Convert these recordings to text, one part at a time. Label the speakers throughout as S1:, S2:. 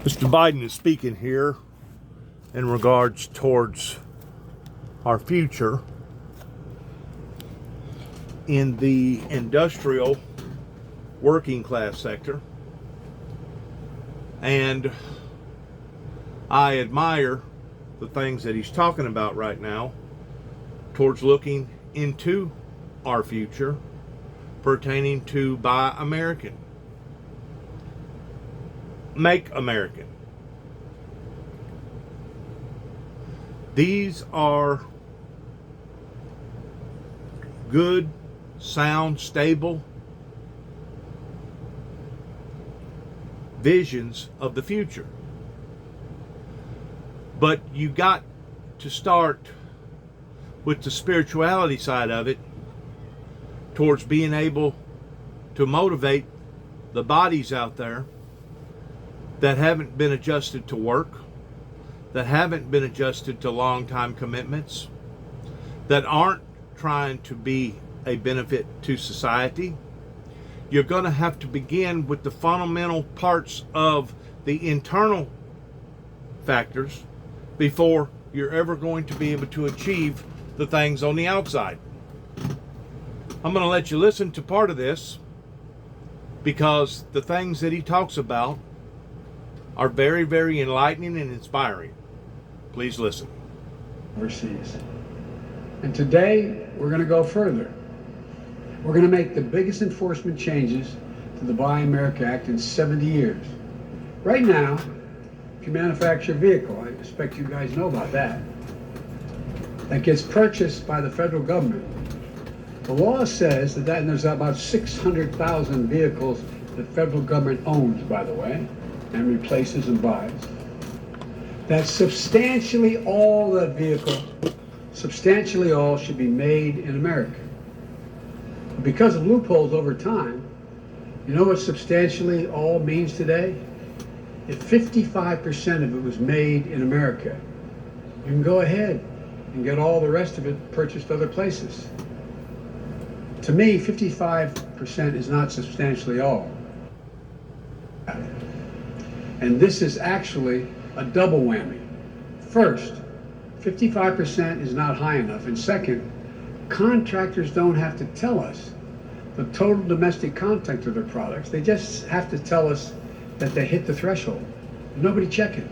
S1: Mr. Biden is speaking here in regards towards our future in the industrial working class sector. And I admire the things that he's talking about right now towards looking into our future pertaining to Buy American, Make American. These are good, sound, stable visions of the future. But you got to start with the spirituality side of it towards being able to motivate the bodies out there that haven't been adjusted to work, that haven't been adjusted to long-time commitments, that aren't trying to be a benefit to society. You're going to have to begin with the fundamental parts of the internal factors before you're ever going to be able to achieve the things on the outside. I'm going to let you listen to part of this because the things that he talks about are very, very enlightening and inspiring. Please listen.
S2: Overseas. And today, we're going to go further. We're going to make the biggest enforcement changes to the Buy America Act in 70 years. Right now, if you manufacture a vehicle, I expect you guys know about that, that gets purchased by the federal government, the law says and there's about 600,000 vehicles the federal government owns, by the way, and replaces and buys, that substantially all that vehicle, substantially all should be made in America. Because of loopholes over time, you know what substantially all means today? If 55% of it was made in America, you can go ahead and get all the rest of it purchased other places. To me, 55% is not substantially all. And this is actually a double whammy. First, 55% is not high enough. And second, contractors don't have to tell us the total domestic content of their products. They just have to tell us that they hit the threshold. Nobody checking.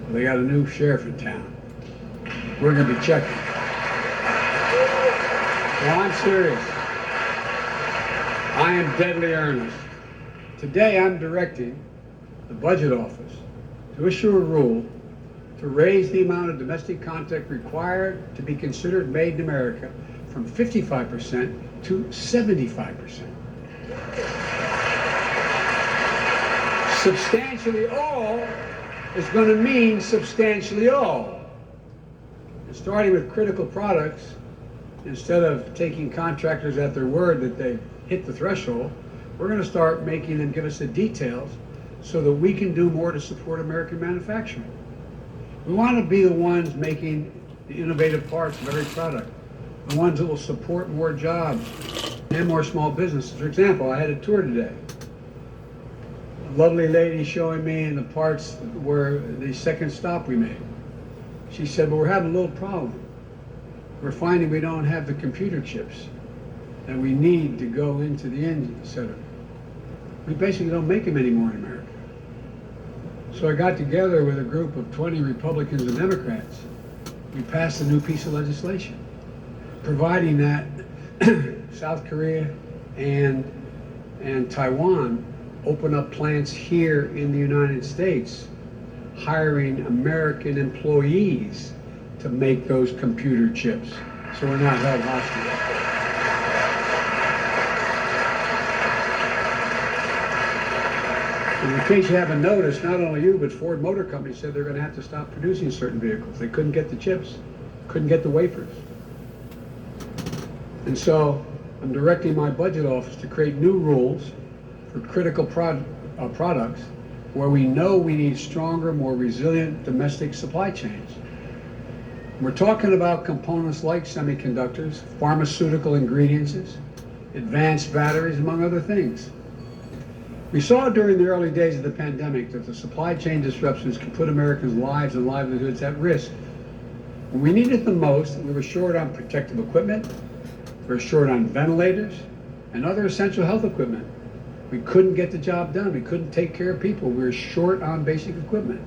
S2: Well, they got a new sheriff in town. We're going to be checking. No, I'm serious. I am deadly earnest. Today I'm directing the budget office to issue a rule to raise the amount of domestic content required to be considered made in America from 55% to 75%. Substantially all is going to mean substantially all. And starting with critical products, instead of taking contractors at their word that they hit the threshold, we're going to start making them give us the details so that we can do more to support American manufacturing. We want to be the ones making the innovative parts of every product, the ones that will support more jobs and more small businesses. For example, I had a tour today. A lovely lady showing me the parts where the second stop we made. She said, well, we're having a little problem. We're finding we don't have the computer chips that we need to go into the engine, etc. We basically don't make them anymore in America. So I got together with a group of 20 Republicans and Democrats. We passed a new piece of legislation, providing that South Korea and Taiwan open up plants here in the United States, hiring American employees to make those computer chips, so we're not held hostage. In case you haven't noticed, not only you, but Ford Motor Company said they're going to have to stop producing certain vehicles. They couldn't get the chips, couldn't get the wafers. And so I'm directing my budget office to create new rules for critical products where we know we need stronger, more resilient domestic supply chains. We're talking about components like semiconductors, pharmaceutical ingredients, advanced batteries, among other things. We saw during the early days of the pandemic that the supply chain disruptions could put Americans' lives and livelihoods at risk. When we needed them most, we were short on protective equipment, we were short on ventilators, and other essential health equipment. We couldn't get the job done. We couldn't take care of people. We were short on basic equipment.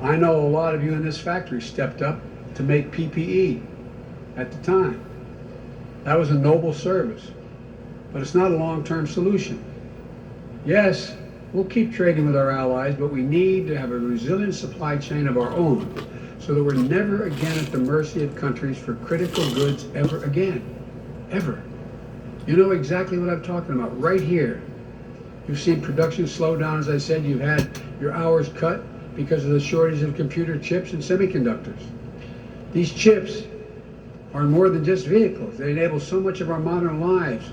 S2: I know a lot of you in this factory stepped up to make PPE at the time. That was a noble service, but it's not a long-term solution. Yes, we'll keep trading with our allies, but we need to have a resilient supply chain of our own so that we're never again at the mercy of countries for critical goods ever again. Ever. You know exactly what I'm talking about right here. You've seen production slow down, as I said. You've had your hours cut because of the shortage of computer chips and semiconductors. These chips are more than just vehicles. They enable so much of our modern lives,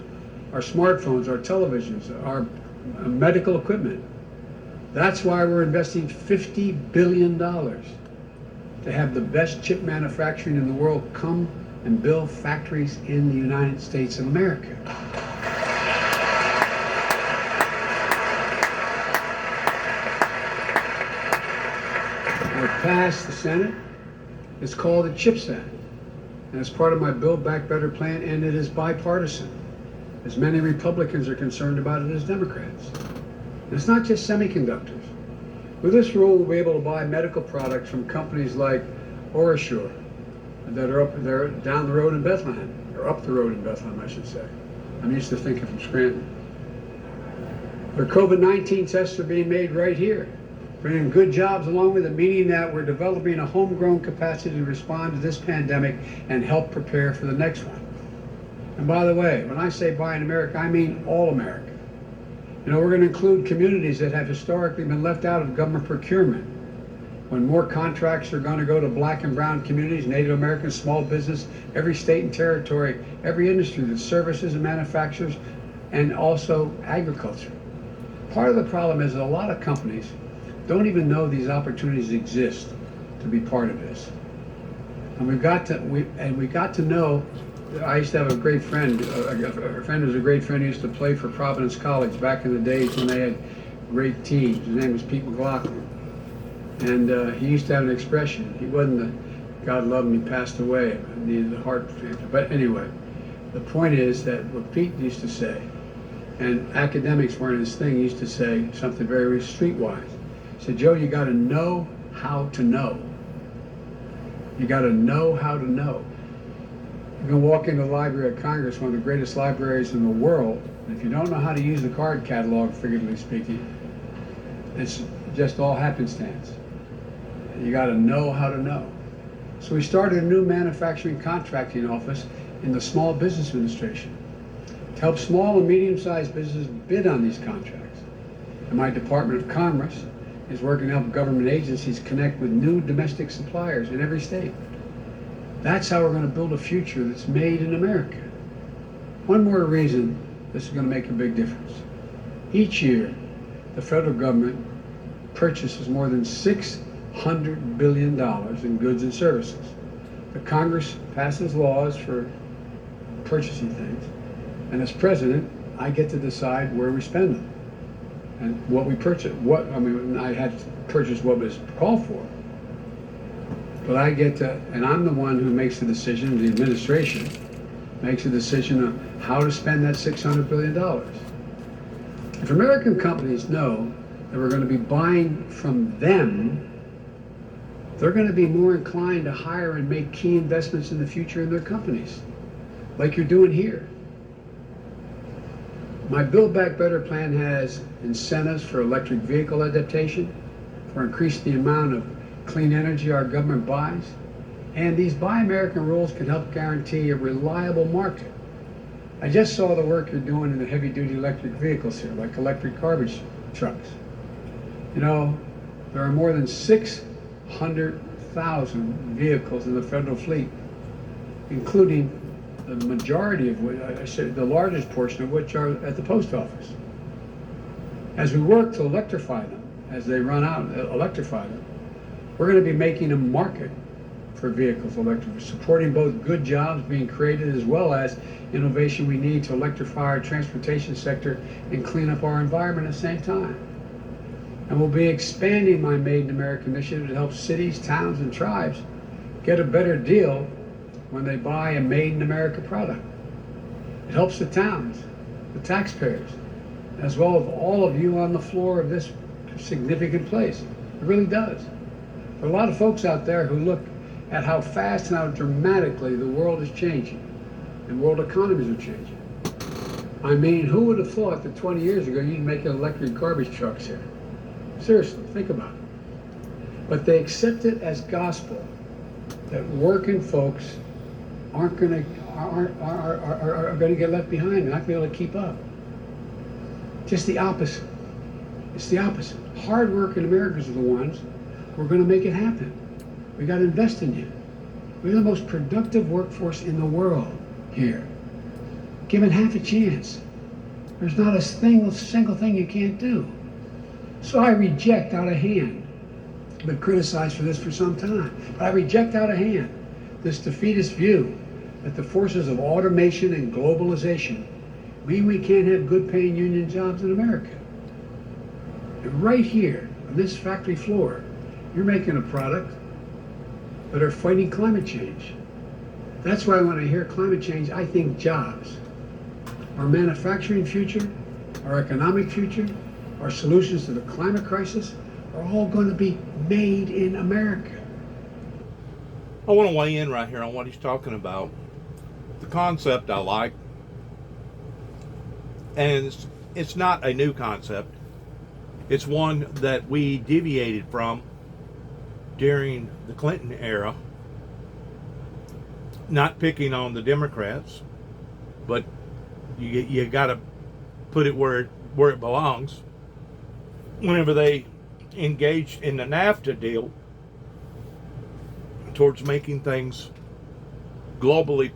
S2: our smartphones, our televisions, our medical equipment. That's why we're investing $50 billion to have the best chip manufacturing in the world come and build factories in the United States of America. We're past the Senate. It's called the CHIPS Act. And it's part of my Build Back Better plan, and it is bipartisan. As many Republicans are concerned about it as Democrats. And it's not just semiconductors. With this rule, we'll be able to buy medical products from companies like OraSure that are up there down the road in Bethlehem, or up the road in Bethlehem, I should say. I'm used to thinking from Scranton. Their COVID-19 tests are being made right here, bringing good jobs along with it, meaning that we're developing a homegrown capacity to respond to this pandemic and help prepare for the next one. And by the way, when I say buy in America, I mean all America. You know, we're going to include communities that have historically been left out of government procurement. When more contracts are going to go to black and brown communities, Native Americans, small business, every state and territory, every industry that services and manufactures, and also agriculture. Part of the problem is that a lot of companies don't even know these opportunities exist to be part of this. And we got to know. I used to have a great friend, a friend who was a great friend who used to play for Providence College back in the days when they had great teams. His name was Pete McLaughlin. And he used to have an expression. He wasn't the, God love him, he passed away, needed a heart transplant. But anyway, the point is that what Pete used to say, and academics weren't his thing, he used to say something very streetwise. He said, Joe, you got to know how to know. You got to know how to know. You can walk into the Library of Congress, one of the greatest libraries in the world, and if you don't know how to use the card catalog, figuratively speaking, it's just all happenstance. You got to know how to know. So we started a new manufacturing contracting office in the Small Business Administration to help small and medium-sized businesses bid on these contracts. And my Department of Commerce is working to help government agencies connect with new domestic suppliers in every state. That's how we're going to build a future that's made in America. One more reason this is going to make a big difference. Each year, the federal government purchases more than $600 billion in goods and services. The Congress passes laws for purchasing things, and as president, I get to decide where we spend them and what we purchase. I had to purchase what was called for, but I get to, and I'm the one who makes the decision. The administration makes a decision on how to spend that $600 billion. If American companies know that we're going to be buying from them, they're going to be more inclined to hire and make key investments in the future in their companies, like you're doing here. My Build Back Better plan has incentives for electric vehicle adaptation, for increasing the amount of clean energy our government buys, and these Buy American rules can help guarantee a reliable market. I just saw the work you're doing in the heavy-duty electric vehicles here, like electric garbage trucks. You know, there are more than 600,000 vehicles in the federal fleet, including the majority of which, I said the largest portion of which are at the post office. As we work to electrify them, as they run out, electrify them, we're going to be making a market for vehicles, supporting both good jobs being created as well as innovation we need to electrify our transportation sector and clean up our environment at the same time. And we'll be expanding my Made in America initiative to help cities, towns, and tribes get a better deal when they buy a Made in America product. It helps the towns, the taxpayers, as well as all of you on the floor of this significant place. It really does. There are a lot of folks out there who look at how fast and how dramatically the world is changing and world economies are changing. I mean, who would have thought that 20 years ago you'd make electric garbage trucks here? Seriously, think about it. But they accept it as gospel that working folks are going to get left behind. They're not going to be able to keep up. Just the opposite. It's the opposite. Hard-working Americans are the ones who are going to make it happen. We got to invest in you. We're the most productive workforce in the world here. Given half a chance, there's not a single thing you can't do. So I reject out of hand. I've been criticized for this for some time, but I reject out of hand this defeatist view that the forces of automation and globalization mean we can't have good paying union jobs in America. And right here, on this factory floor, you're making a product that are fighting climate change. That's why when I hear climate change, I think jobs. Our manufacturing future, our economic future, our solutions to the climate crisis are all going to be made in America.
S1: I want to weigh in right here on what he's talking about. The concept I like, and it's not a new concept. It's one that we deviated from during the Clinton era. Not picking on the Democrats, but you got to put it where it belongs. Whenever they engaged in the NAFTA deal towards making things globally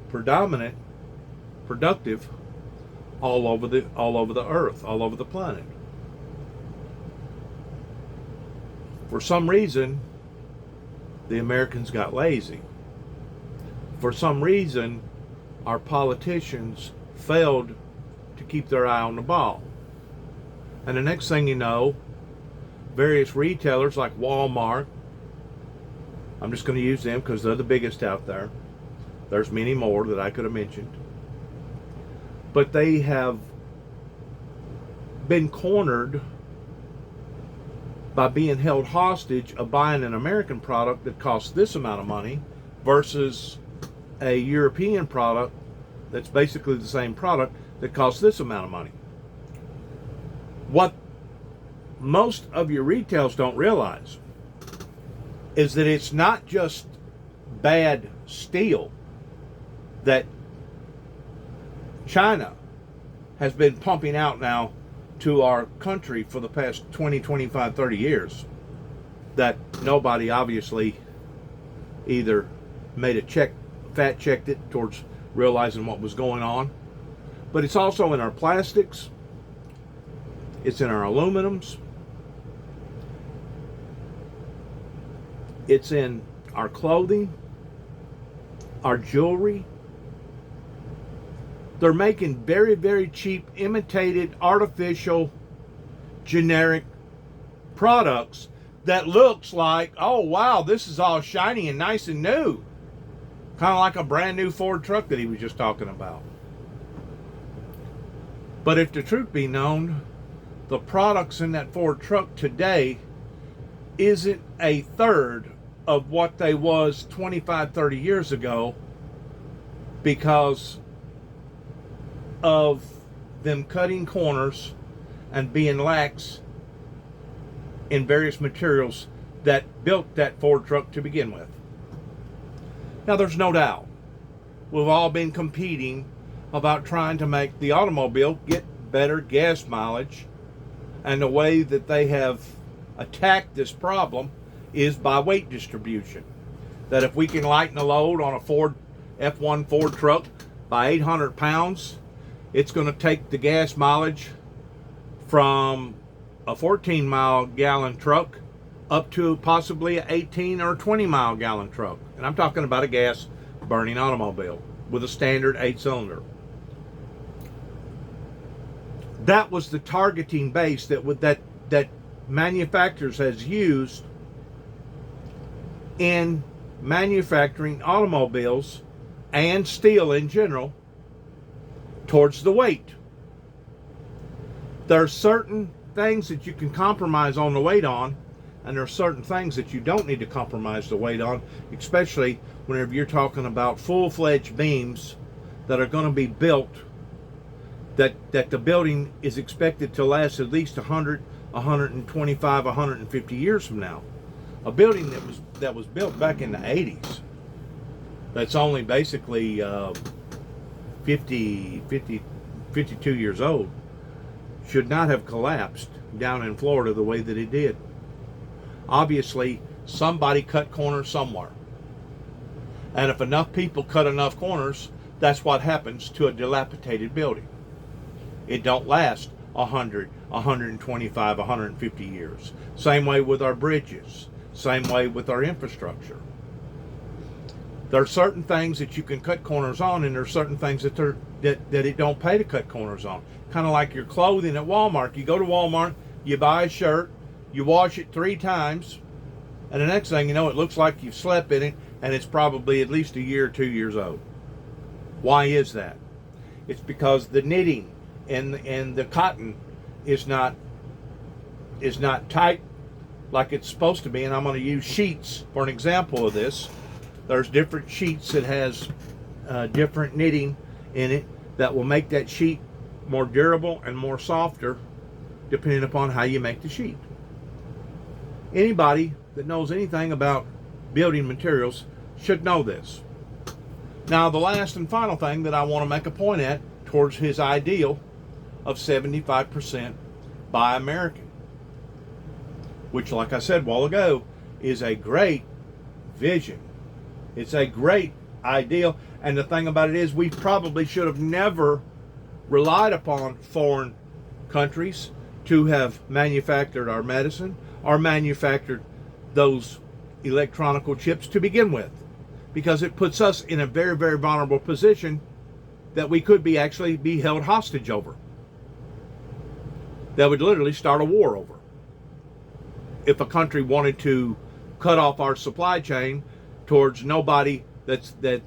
S1: predominant, productive all over the earth, all over the planet. For some reason, the Americans got lazy. For some reason, our politicians failed to keep their eye on the ball. And the next thing you know, various retailers like Walmart, I'm just going to use them because they're the biggest out there. There's many more that I could have mentioned. But they have been cornered by being held hostage of buying an American product that costs this amount of money versus a European product that's basically the same product that costs this amount of money. What most of your retails don't realize is that it's not just bad steel that China has been pumping out now to our country for the past 20, 25, 30 years that nobody obviously either made a fact checked it towards realizing what was going on. But it's also in our plastics, it's in our aluminums, it's in our clothing, our jewelry. They're making very, very cheap, imitated, artificial, generic products that looks like, oh wow, this is all shiny and nice and new. Kind of like a brand new Ford truck that he was just talking about. But if the truth be known, the products in that Ford truck today isn't a third of what they was 25, 30 years ago because of them cutting corners and being lax in various materials that built that Ford truck to begin with. Now there's no doubt we've all been competing about trying to make the automobile get better gas mileage, and the way that they have attacked this problem is by weight distribution. That if we can lighten the load on a Ford F1 Ford truck by 800 pounds, it's going to take the gas mileage from a 14 mile gallon truck up to possibly an 18 or 20 mile gallon truck. And I'm talking about a gas burning automobile with a standard 8-cylinder. That was the targeting base that manufacturers has used in manufacturing automobiles and steel in general towards the weight. There are certain things that you can compromise on the weight on, and there are certain things that you don't need to compromise the weight on, especially whenever you're talking about full-fledged beams that are going to be built, that the building is expected to last at least 100, 125, 150 years from now. A building that was built back in the 80s, that's only basically 52 years old, should not have collapsed down in Florida the way that it did. Obviously, somebody cut corners somewhere. And if enough people cut enough corners, that's what happens to a dilapidated building. It don't last 100, 125, 150 years. Same way with our bridges. Same way with our infrastructure. There are certain things that you can cut corners on, and there are certain things that it don't pay to cut corners on. Kind of like your clothing at Walmart. You go to Walmart, you buy a shirt, you wash it 3 times, and the next thing you know, it looks like you've slept in it, and it's probably at least a year or 2 years old. Why is that? It's because the knitting and the cotton is not tight like it's supposed to be. And I'm going to use sheets for an example of this. There's different sheets that has different knitting in it that will make that sheet more durable and more softer depending upon how you make the sheet. Anybody that knows anything about building materials should know this. Now, the last and final thing that I want to make a point at towards his ideal of 75% Buy American, which, like I said a while ago, is a great vision. It's a great ideal. And the thing about it is, we probably should have never relied upon foreign countries to have manufactured our medicine or manufactured those electronical chips to begin with, because it puts us in a very, very vulnerable position that we could actually be held hostage over, that would literally start a war over. If a country wanted to cut off our supply chain towards anybody that's a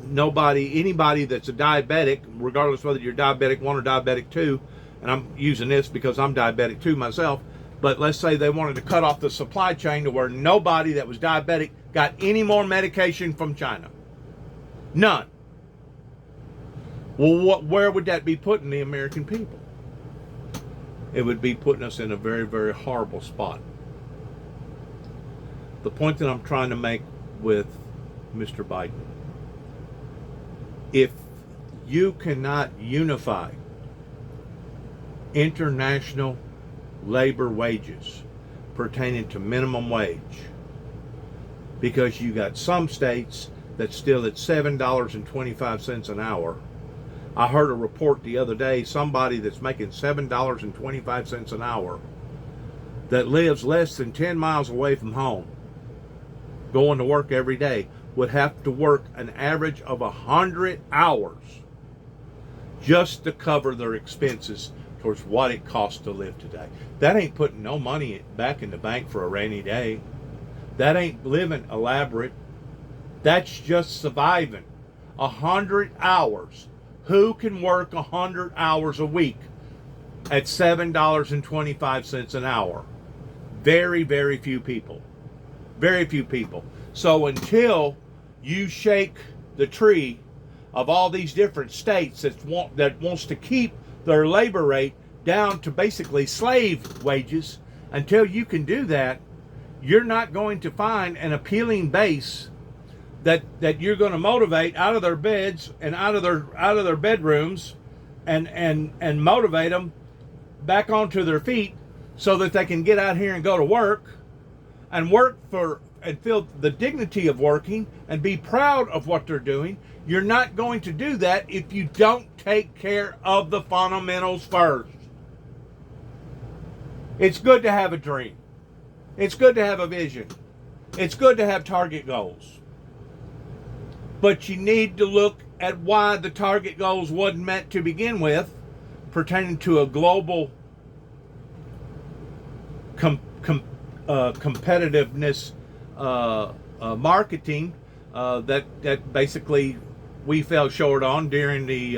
S1: diabetic, regardless whether you're diabetic 1 or diabetic 2, and I'm using this because I'm diabetic 2 myself, but let's say they wanted to cut off the supply chain to where nobody that was diabetic got any more medication from China. None. Well, where would that be putting the American people? It would be putting us in a very, very horrible spot. The point that I'm trying to make with Mr. Biden, if you cannot unify international labor wages pertaining to minimum wage, because you got some states that's still at $7.25 an hour. I heard a report the other day, somebody that's making $7.25 an hour that lives less than 10 miles away from home, going to work every day, would have to work an average of 100 hours just to cover their expenses towards what it costs to live today. That ain't putting no money back in the bank for a rainy day. That ain't living elaborate. That's just surviving. 100 hours. Who can work 100 hours a week at $7.25 an hour? Very, very few people. Very few people. So until you shake the tree of all these different states that wants to keep their labor rate down to basically slave wages, until you can do that, you're not going to find an appealing base that you're going to motivate out of their beds and out of their bedrooms and motivate them back onto their feet so that they can get out here and go to work and work for and feel the dignity of working and be proud of what they're doing. You're not going to do that if you don't take care of the fundamentals first. It's good to have a dream. It's good to have a vision. It's good to have target goals. But you need to look at why the target goals wasn't met to begin with, pertaining to a global competitiveness marketing that basically we fell short on during the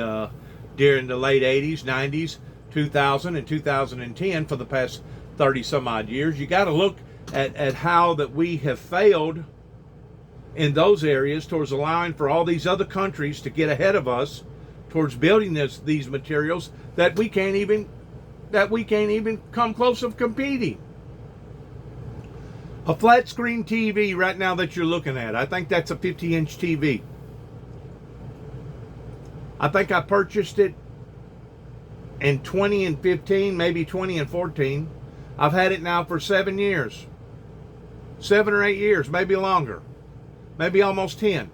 S1: late 80s, 90s, 2000 and 2010 for the past 30 some odd years. You got to look at how that we have failed in those areas towards allowing for all these other countries to get ahead of us towards building these materials that we can't even come close of competing. A flat screen TV right now that you're looking at, I think that's a 50-inch TV. I think I purchased it in 20 and 15, maybe 20 and 14. I've had it now for 7 years. 7 or 8 years, maybe longer. Maybe almost 10.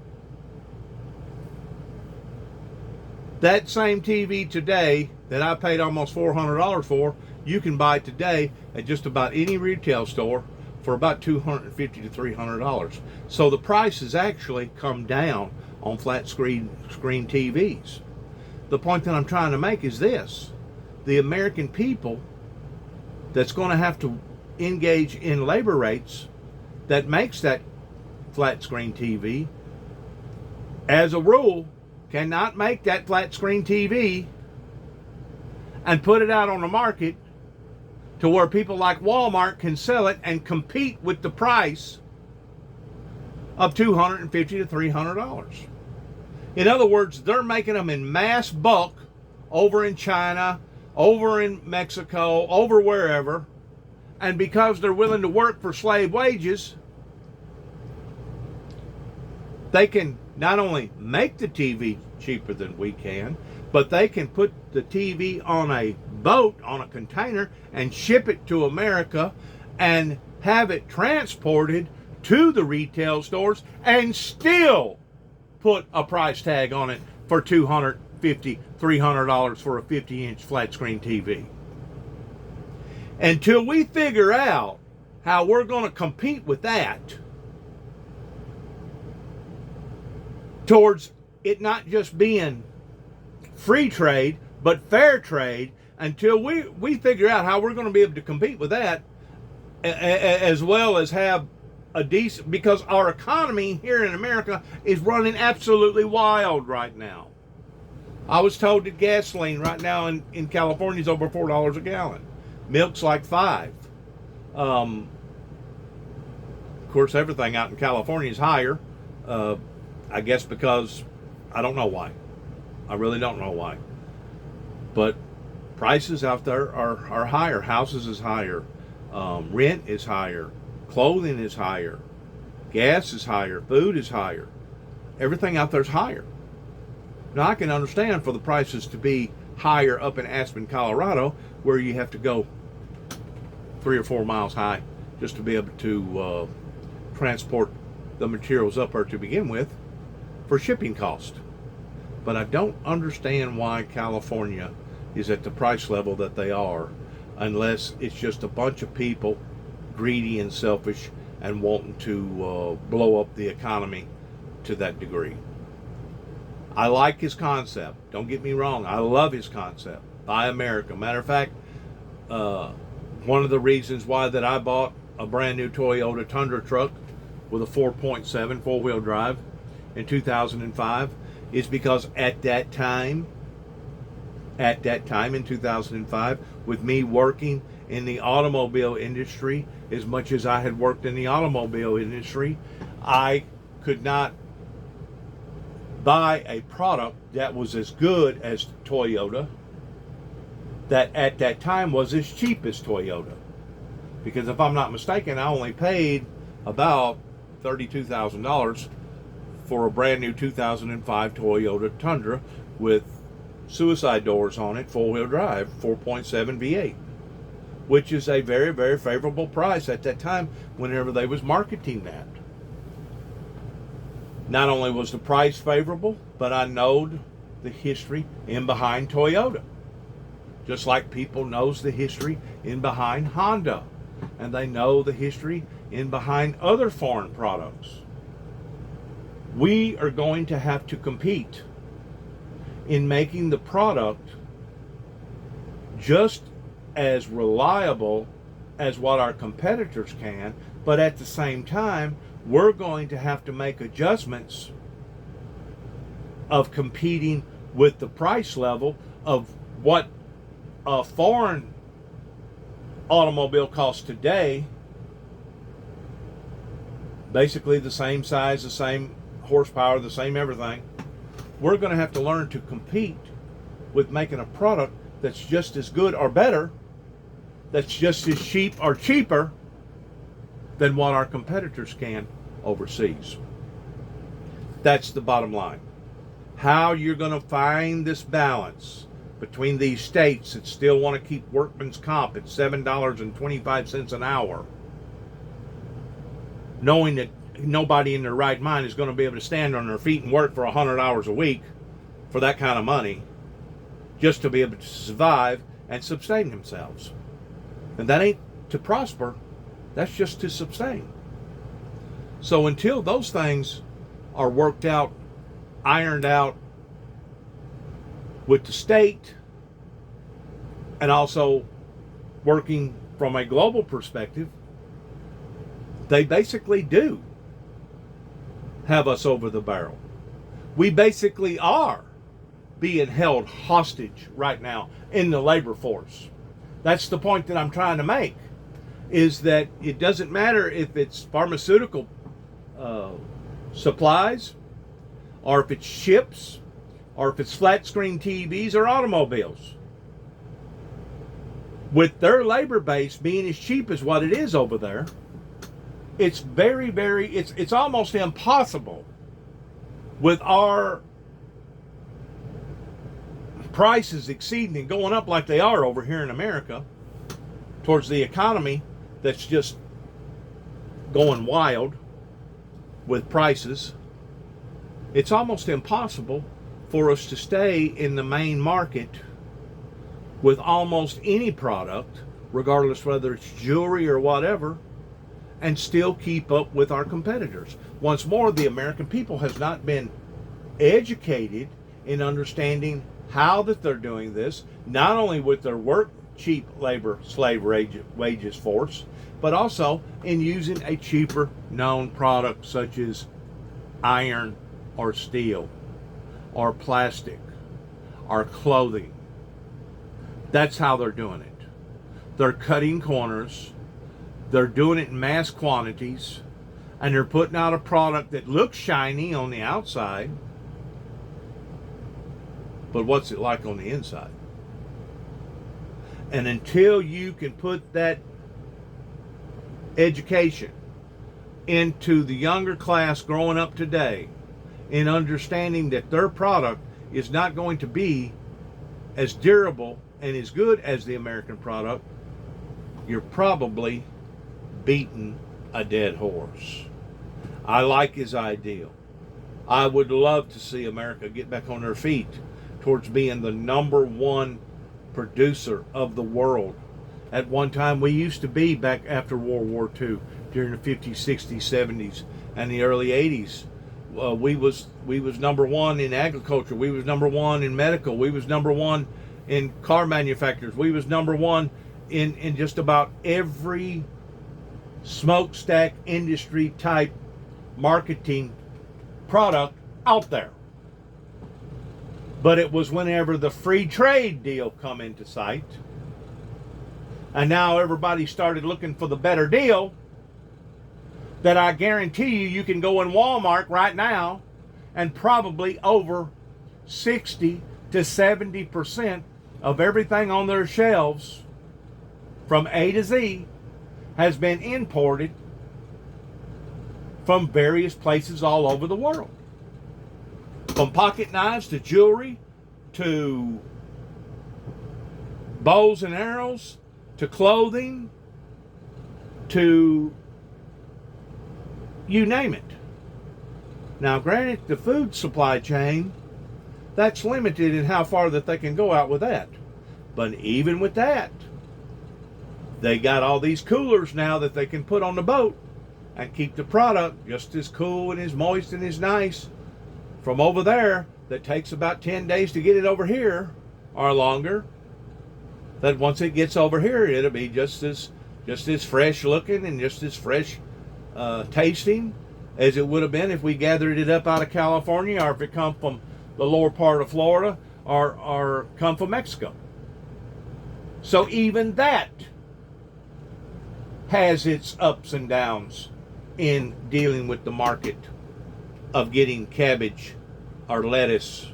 S1: That same TV today that I paid almost $400 for, you can buy today at just about any retail store for about $250 to $300. So the price has actually come down on flat screen TVs. The point that I'm trying to make is this: the American people that's going to have to engage in labor rates that makes that flat screen TV, as a rule, cannot make that flat screen TV and put it out on the market to where people like Walmart can sell it and compete with the price of $250 to $300. In other words, they're making them in mass bulk over in China, over in Mexico, over wherever, and because they're willing to work for slave wages, they can not only make the TV cheaper than we can, but they can put the TV on a boat, on a container, and ship it to America and have it transported to the retail stores and still put a price tag on it for $250, $300 for a 50-inch flat screen TV. Until we figure out how we're going to compete with that, towards it not just being free trade, but fair trade, until we figure out how we're going to be able to compete with that, as well as have a decent, because our economy here in America is running absolutely wild right now. I was told that gasoline right now in California is over $4 a gallon. Milk's like $5. Of course, everything out in California is higher. I guess because I don't know why. I really don't know why. But prices out there are higher. Houses is higher. Rent is higher. Clothing is higher. Gas is higher. Food is higher. Everything out there is higher. Now, I can understand for the prices to be higher up in Aspen, Colorado, where you have to go 3 or 4 miles high just to be able to transport the materials up there to begin with for shipping cost. But I don't understand why California is at the price level that they are, unless it's just a bunch of people greedy and selfish and wanting to blow up the economy to that degree. I like his concept. Don't get me wrong. I love his concept. Buy America. Matter of fact, one of the reasons why that I bought a brand new Toyota Tundra truck with a 4.7 four-wheel drive in 2005 is because at that time in 2005, with me working in the automobile industry as much as I had worked in the automobile industry, I could not buy a product that was as good as Toyota, that at that time was as cheap as Toyota. Because if I'm not mistaken, I only paid about $32,000 for a brand new 2005 Toyota Tundra with suicide doors on it, four-wheel drive, 4.7 V8, which is a very, very favorable price at that time whenever they was marketing that. Not only was the price favorable, but I knowed the history in behind Toyota. Just like people knows the history in behind Honda. and they know the history in behind other foreign products. We are going to have to compete in making the product just as reliable as what our competitors can, but at the same time, we're going to have to make adjustments of competing with the price level of what a foreign automobile costs today. Basically the same size, the same horsepower, the same everything. We're going to have to learn to compete with making a product that's just as good or better, that's just as cheap or cheaper than what our competitors can overseas. That's the bottom line. How you're going to find this balance between these states that still want to keep workman's comp at $7.25 an hour, knowing that nobody in their right mind is going to be able to stand on their feet and work for 100 hours a week for that kind of money just to be able to survive and sustain themselves. And that ain't to prosper, that's just to sustain. So until those things are worked out, ironed out with the state, and also working from a global perspective, they basically do have us over the barrel. We basically are being held hostage right now in the labor force. That's the point that I'm trying to make, is that it doesn't matter if it's pharmaceutical supplies, or if it's ships, or if it's flat screen TVs or automobiles. With their labor base being as cheap as what it is over there, it's it's almost impossible with our prices exceeding and going up like they are over here in America towards the economy that's just going wild with prices. It's almost impossible for us to stay in the main market with almost any product, regardless whether it's jewelry or whatever, and still keep up with our competitors. Once more, the American people has not been educated in understanding how that they're doing this, not only with their cheap labor, slave wages force, but also in using a cheaper known product such as iron or steel or plastic or clothing. That's how they're doing it. They're cutting corners, they're doing it in mass quantities, and they're putting out a product that looks shiny on the outside, but what's it like on the inside? And until you can put that education into the younger class growing up today, in understanding that their product is not going to be as durable and as good as the American product, you're probably beating a dead horse. I like his ideal. I would love to see America get back on their feet towards being the #1 producer of the world. At one time, we used to be, back after World War II, during the 50s, 60s, 70s, and the early 80s. We was #1 in agriculture. We was #1 in medical. We was #1 in car manufacturers. We was #1 in just about every smokestack industry type marketing product out there. But it was whenever the free trade deal come into sight, and now everybody started looking for the better deal, that I guarantee you can go in Walmart right now and probably over 60 to 70% of everything on their shelves from A to Z has been imported from various places all over the world. From pocket knives to jewelry to bows and arrows to clothing to you name it. Now, granted, the food supply chain, that's limited in how far that they can go out with that. But even with that, They got all these coolers now that they can put on the boat and keep the product just as cool and as moist and as nice from over there, that takes about 10 days to get it over here or longer. That once it gets over here, it'll be just as fresh looking and just as fresh tasting as it would have been if we gathered it up out of California, or if it come from the lower part of Florida, or come from Mexico. So even that has its ups and downs in dealing with the market of getting cabbage or lettuce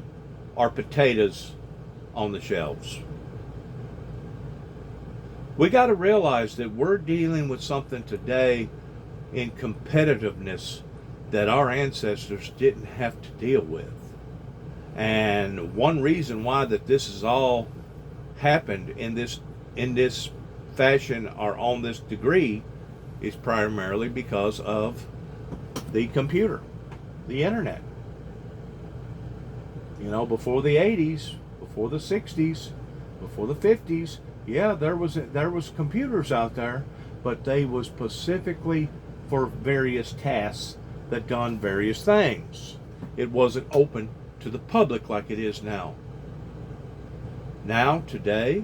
S1: or potatoes on the shelves. We got to realize that we're dealing with something today in competitiveness that our ancestors didn't have to deal with. And one reason why that this has all happened in this fashion or on this degree is primarily because of the computer, the internet. You know, before the 80s, before the 60s, before the 50s, yeah, there was computers out there, but they was specifically for various tasks that done various things. It wasn't open to the public like it is now. Now, today,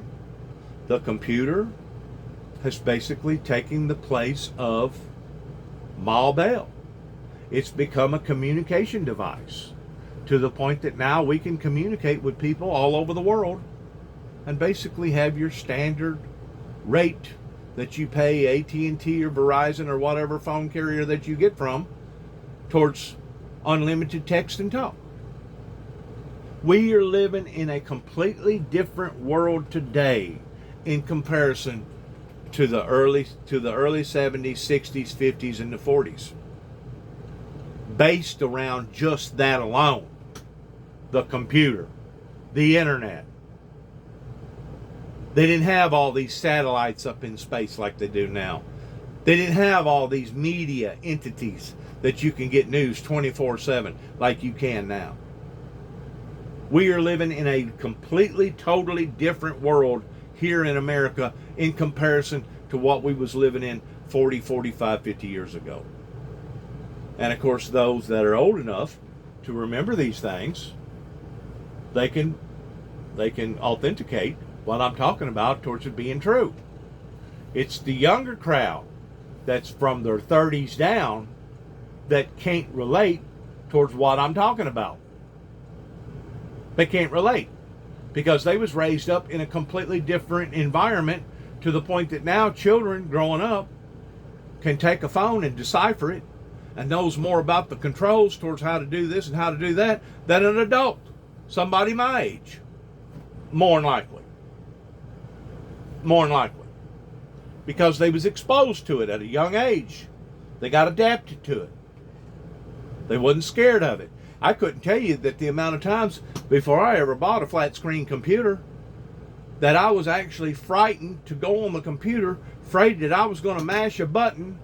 S1: the computer has basically taken the place of Ma Bell. It's become a communication device to the point that now we can communicate with people all over the world and basically have your standard rate that you pay AT&T or Verizon or whatever phone carrier that you get from towards unlimited text and talk. We are living in a completely different world today in comparison to the early 70s, 60s, 50s, and the 40s. Based around just that alone. The computer, the internet. They didn't have all these satellites up in space like they do now. They didn't have all these media entities that you can get news 24/7 like you can now. We are living in a completely, totally different world here in America in comparison to what we was living in 40, 45, 50 years ago. And of course, those that are old enough to remember these things, they can authenticate what I'm talking about towards it being true. It's the younger crowd that's from their 30s down that can't relate towards what I'm talking about. They can't relate because they was raised up in a completely different environment to the point that now children growing up can take a phone and decipher it and knows more about the controls towards how to do this and how to do that than an adult, somebody my age, more than likely. More than likely. Because they was exposed to it at a young age. They got adapted to it. They wasn't scared of it. I couldn't tell you that the amount of times before I ever bought a flat screen computer that I was actually frightened to go on the computer, afraid that I was going to mash a button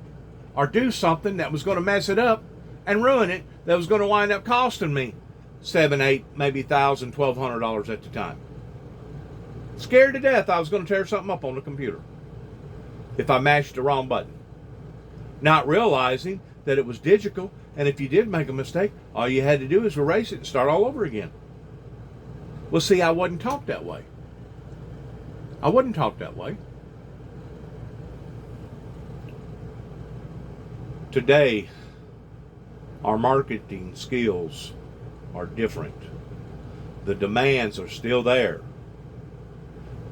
S1: or do something that was going to mess it up and ruin it, that was going to wind up costing me $7, $8, maybe $1,000, $1,200 at the time. Scared to death I was going to tear something up on the computer if I mashed the wrong button. Not realizing that it was digital, and if you did make a mistake, all you had to do is erase it and start all over again. Well, see, I wasn't taught that way. I wasn't taught that way. Today, our marketing skills are different. The demands are still there,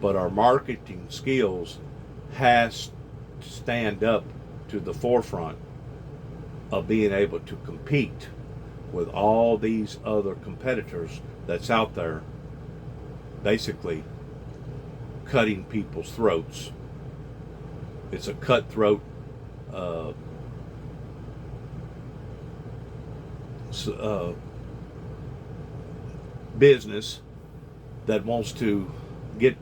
S1: but our marketing skills has to stand up to the forefront of being able to compete with all these other competitors that's out there, basically cutting people's throats. It's a cutthroat business that wants to get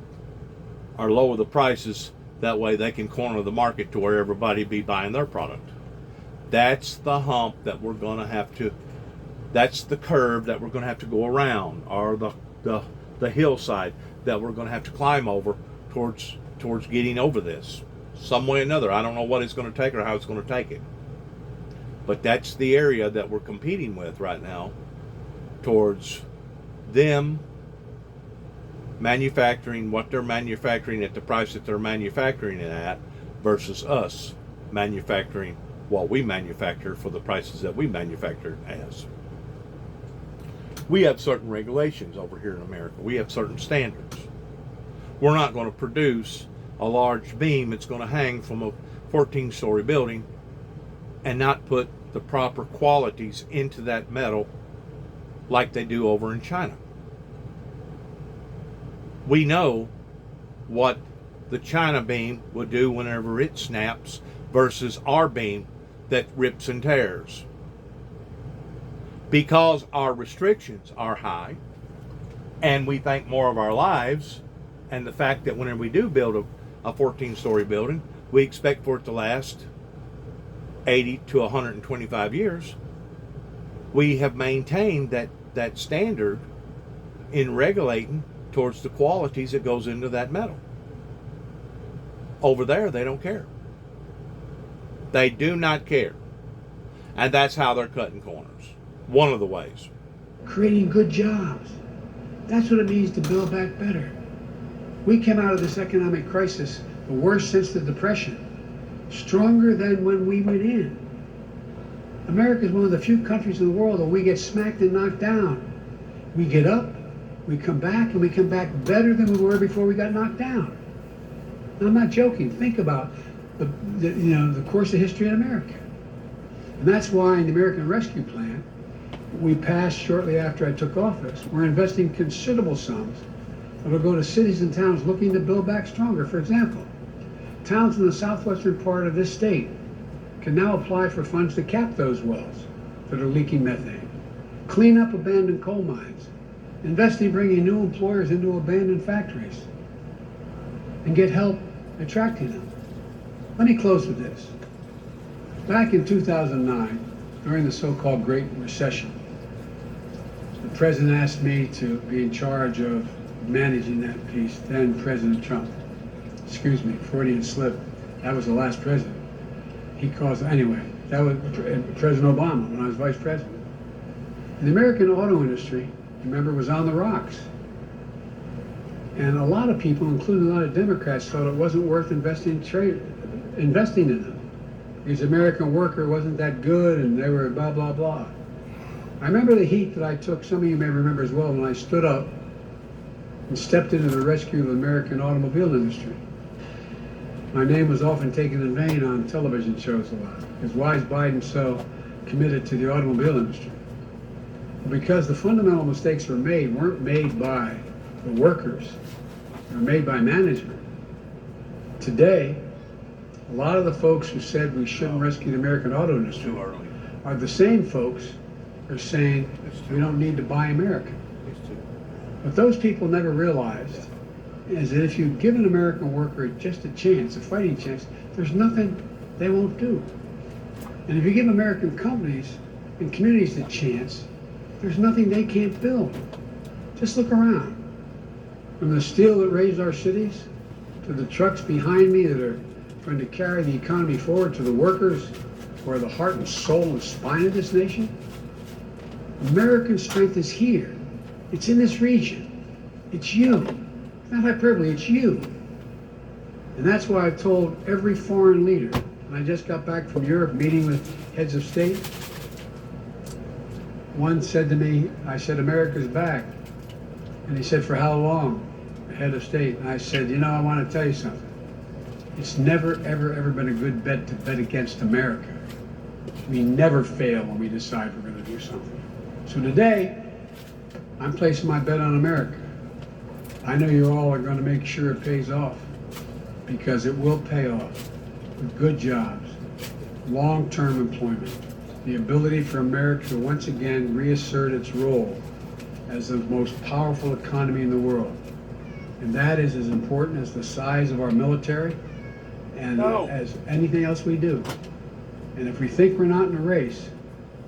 S1: or lower the prices, that way they can corner the market to where everybody be buying their product. That's the hump that we're going to have to, that's the curve that we're going to have to go around, or the hillside that we're going to have to climb over towards getting over this. some way or another. I don't know what it's going to take or how it's going to take it. But that's the area that we're competing with right now, towards them manufacturing what they're manufacturing at the price that they're manufacturing it at, versus us manufacturing what we manufacture for the prices that we manufacture it as. We have certain regulations over here in America. We have certain standards. We're not going to produce a large beam that's going to hang from a 14-story building and not put the proper qualities into that metal like they do over in China. We know what the China beam would do whenever it snaps versus our beam that rips and tears. Because our restrictions are high, and we think more of our lives, and the fact that whenever we do build a 14-story building, we expect for it to last 80 to 125 years, we have maintained that standard in regulating towards the qualities that goes into that metal. Over there, they don't care. They do not care. And that's how they're cutting corners. One of the ways.
S2: Creating good jobs. That's what it means to build back better. We came out of this economic crisis, the worst since the Depression, stronger than when we went in. America is one of the few countries in the world where we get smacked and knocked down. We get up, we come back, and we come back better than we were before we got knocked down. Now, I'm not joking. Think about the course of history in America. And that's why in the American Rescue Plan, we passed shortly after I took office, we're investing considerable sums that will go to cities and towns looking to build back stronger. For example, towns in the southwestern part of this state can now apply for funds to cap those wells that are leaking methane, clean up abandoned coal mines, invest in bringing new employers into abandoned factories, and get help attracting them. Let me close with this. Back in 2009, during the so-called Great Recession, the president asked me to be in charge of managing that piece. Then President Trump, excuse me, Freudian slip, that was the last president. Anyway, that was President Obama when I was vice president. And the American auto industry, remember, was on the rocks. And a lot of people, including a lot of Democrats, thought it wasn't worth investing in them. Because the American worker wasn't that good and they were blah, blah, blah. I remember the heat that I took, some of you may remember as well, when I stood up and stepped into the rescue of the American automobile industry. My name was often taken in vain on television shows a lot, because why is Biden so committed to the automobile industry? Because the fundamental mistakes weren't made by the workers, they were made by management. Today, a lot of the folks who said we shouldn't rescue the American auto industry are the same folks who are saying we don't need to buy American. What those people never realized is that if you give an American worker just a chance, a fighting chance, there's nothing they won't do. And if you give American companies and communities a chance, there's nothing they can't build. Just look around. From the steel that raised our cities, to the trucks behind me that are trying to carry the economy forward, to the workers who are the heart and soul and spine of this nation. American strength is here. It's in this region. It's you. It's not hyperbole, it's you. And that's why I've told every foreign leader, and I just got back from Europe meeting with heads of state. One said to me, I said, America's back. And he said, for how long? The head of state. And I said, I want to tell you something. It's never, ever, ever been a good bet to bet against America. We never fail when we decide we're going to do something. So today, I'm placing my bet on America. I know you all are going to make sure it pays off, because it will pay off with good jobs, long-term employment, the ability for America to once again reassert its role as the most powerful economy in the world. And that is as important as the size of our military and as anything else we do. And if we think we're not in a race,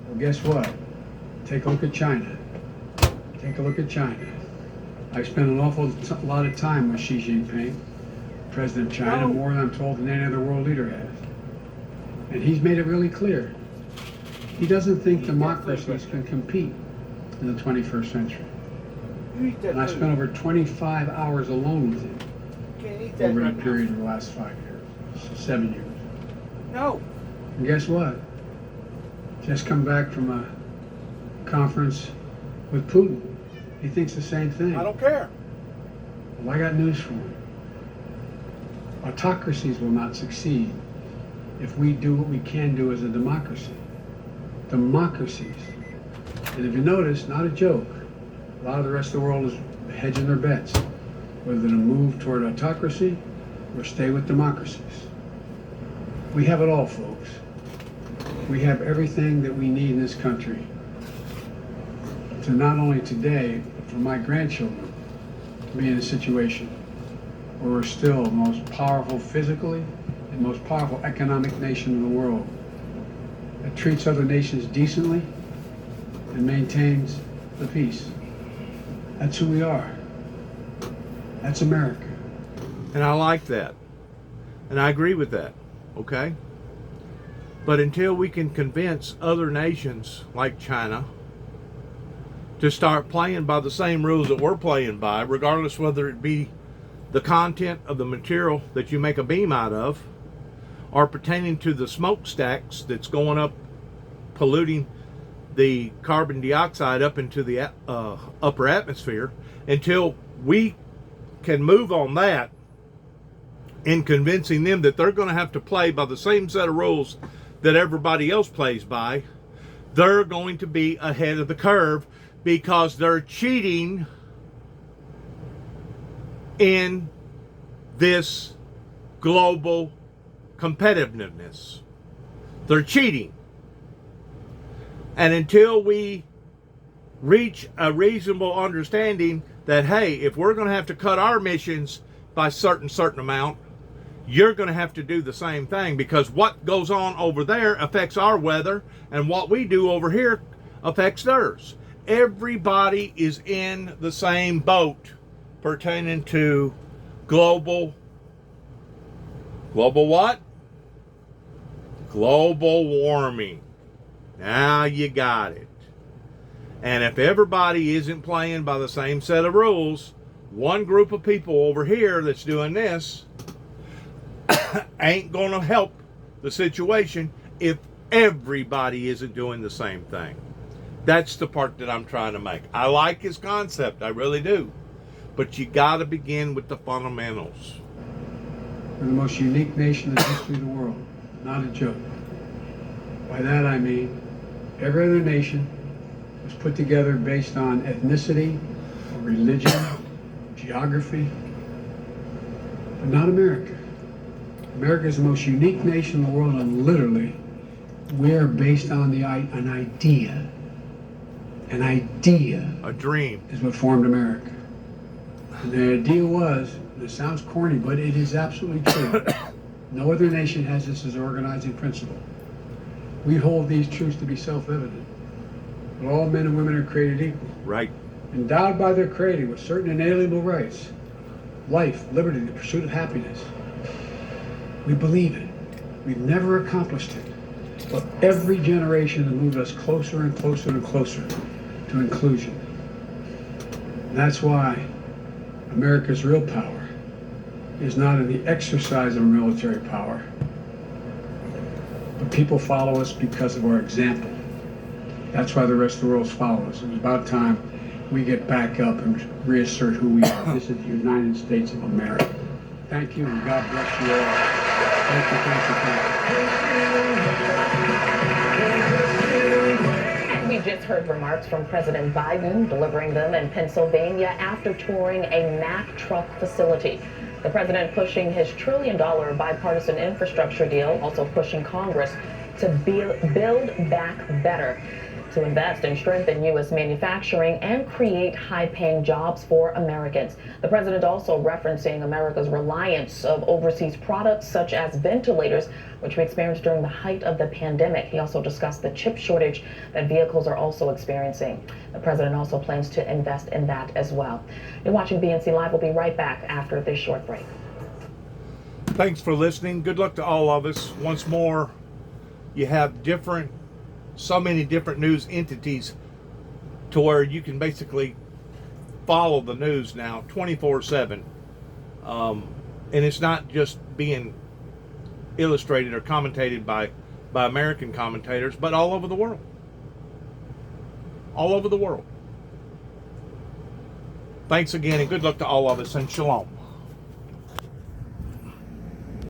S2: well, guess what? Take a look at China. Take a look at China. I've spent an awful lot of time with Xi Jinping, president of China,
S1: No.
S2: more than I'm told than any other world leader has. And he's made it really clear. He doesn't think democracies can compete in the 21st century.
S1: You eat that
S2: And I
S1: food.
S2: spent over 25 hours alone with him
S1: Can't eat that
S2: over a
S1: right now.
S2: period of the last 5 years, 7 years.
S1: No.
S2: And guess what? Just come back from a conference with Putin. He thinks the same thing.
S1: I don't care.
S2: Well, I got news for him. Autocracies will not succeed if we do what we can do as a democracy. Democracies. And if you notice, not a joke, a lot of the rest of the world is hedging their bets, whether to move toward autocracy or stay with democracies. We have it all, folks. We have everything that we need in this country to not only today, but for my grandchildren to be in a situation where we're still the most powerful physically and most powerful economic nation in the world that treats other nations decently and maintains the peace. That's who we are. That's America.
S1: And I like that. And I agree with that. Okay? But until we can convince other nations like China to start playing by the same rules that we're playing by, regardless whether it be the content of the material that you make a beam out of, or pertaining to the smokestacks that's going up, polluting the carbon dioxide up into the upper atmosphere, until we can move on that in convincing them that they're going to have to play by the same set of rules that everybody else plays by, they're going to be ahead of the curve because they're cheating in this global competitiveness. They're cheating. And until we reach a reasonable understanding that, hey, if we're going to have to cut our emissions by certain amount, you're going to have to do the same thing, because what goes on over there affects our weather, and what we do over here affects theirs. Everybody is in the same boat pertaining to global what? Global warming. Now you got it. And if everybody isn't playing by the same set of rules, one group of people over here that's doing this ain't gonna help the situation if everybody isn't doing the same thing. That's the part that I'm trying to make. I like his concept, I really do. But you gotta begin with the fundamentals.
S2: We're the most unique nation in the history of the world. Not a joke. By that I mean every other nation was put together based on ethnicity, or religion, geography, but not America. America is the most unique nation in the world, and literally, we are based on an idea. An idea
S1: A dream.
S2: is what formed America. And the idea was, and it sounds corny, but it is absolutely true. No other nation has this as an organizing principle. We hold these truths to be self-evident. That all men and women are created equal,
S1: Right.
S2: endowed by their Creator with certain inalienable rights: life, liberty, the pursuit of happiness. We believe it. We've never accomplished it. But every generation has moved us closer and closer and closer to inclusion. And that's why America's real power is not in the exercise of military power, but people follow us because of our example. That's why the rest of the world's following us. It's about time we get back up and reassert who we are. This is the United States of America. Thank you, and God bless you all. Thank you, thank you, thank you.
S3: We just heard remarks from President Biden, delivering them in Pennsylvania after touring a Mack truck facility. The president pushing his $1 trillion bipartisan infrastructure deal, also pushing Congress to build back better, to invest and strengthen U.S. manufacturing and create high-paying jobs for Americans. The president also referencing America's reliance of overseas products such as ventilators, which we experienced during the height of the pandemic. He also discussed the chip shortage that vehicles are also experiencing. The president also plans to invest in that as well. You're watching BNC Live. We'll be right back after this short break.
S1: Thanks for listening. Good luck to all of us. Once more, you have so many different news entities to where you can basically follow the news now 24/7. And it's not just being illustrated or commentated by American commentators, but all over the world. All over the world. Thanks again, and good luck to all of us, and shalom.